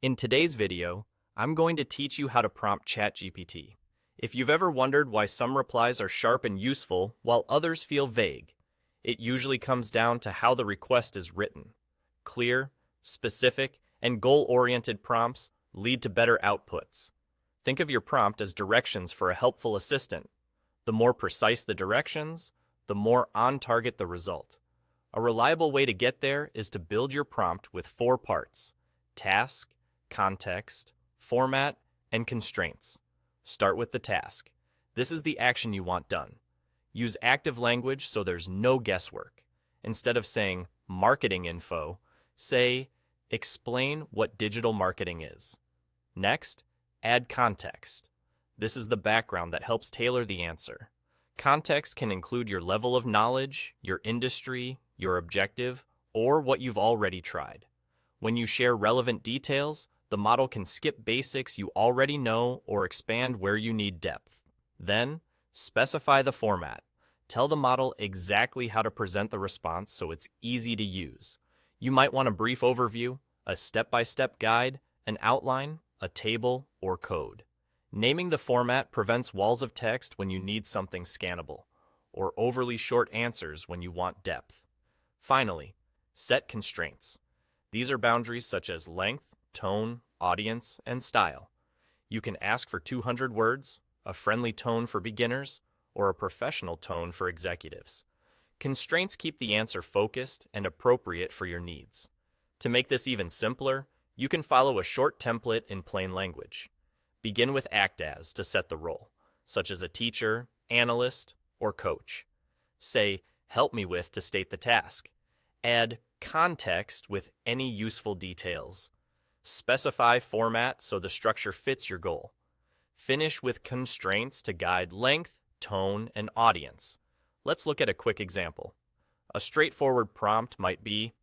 In today's video, I'm going to teach you how to prompt ChatGPT. If you've ever wondered why some replies are sharp and useful while others feel vague, it usually comes down to how the request is written. Clear, specific, and goal-oriented prompts lead to better outputs. Think of your prompt as directions for a helpful assistant. The more precise the directions, the more on-target the result. A reliable way to get there is to build your prompt with 4 parts: task, context, format, and constraints. Start with the task. This is the action you want done. Use active language so there's no guesswork. Instead of saying marketing info, say explain what digital marketing is. Next, add context. This is the background that helps tailor the answer. Context can include your level of knowledge, your industry, your objective, or what you've already tried. When you share relevant details, the model can skip basics you already know or expand where you need depth. Then, specify the format. Tell the model exactly how to present the response so it's easy to use. You might want a brief overview, a step-by-step guide, an outline, a table, or code. Naming the format prevents walls of text when you need something scannable, or overly short answers when you want depth. Finally, set constraints. These are boundaries such as length, tone, audience, and style. You can ask for 200 words, a friendly tone for beginners, or a professional tone for executives. Constraints keep the answer focused and appropriate for your needs. To make this even simpler, you can follow a short template in plain language. Begin with act as to set the role, such as a teacher, analyst, or coach. Say, help me with to state the task. Add context with any useful details. Specify format so the structure fits your goal. Finish with constraints to guide length, tone, and audience. Let's look at a quick example. A straightforward prompt might be,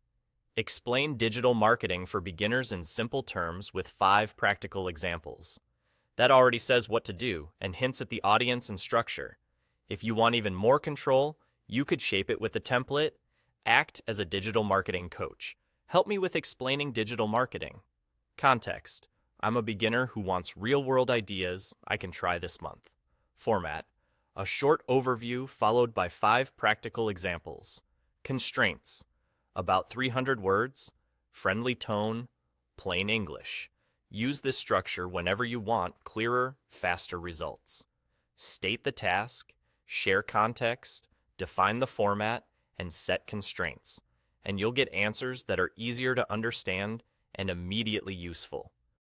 explain digital marketing for beginners in simple terms with 5 practical examples. That already says what to do and hints at the audience and structure. If you want even more control, you could shape it with a template. Act as a digital marketing coach. Help me with explaining digital marketing. Context. I'm a beginner who wants real-world ideas I can try this month. Format. A short overview followed by 5 practical examples. Constraints. About 300 words, friendly tone, plain English. Use this structure whenever you want clearer, faster results. State the task, share context, define the format, and set constraints, and you'll get answers that are easier to understand and immediately useful.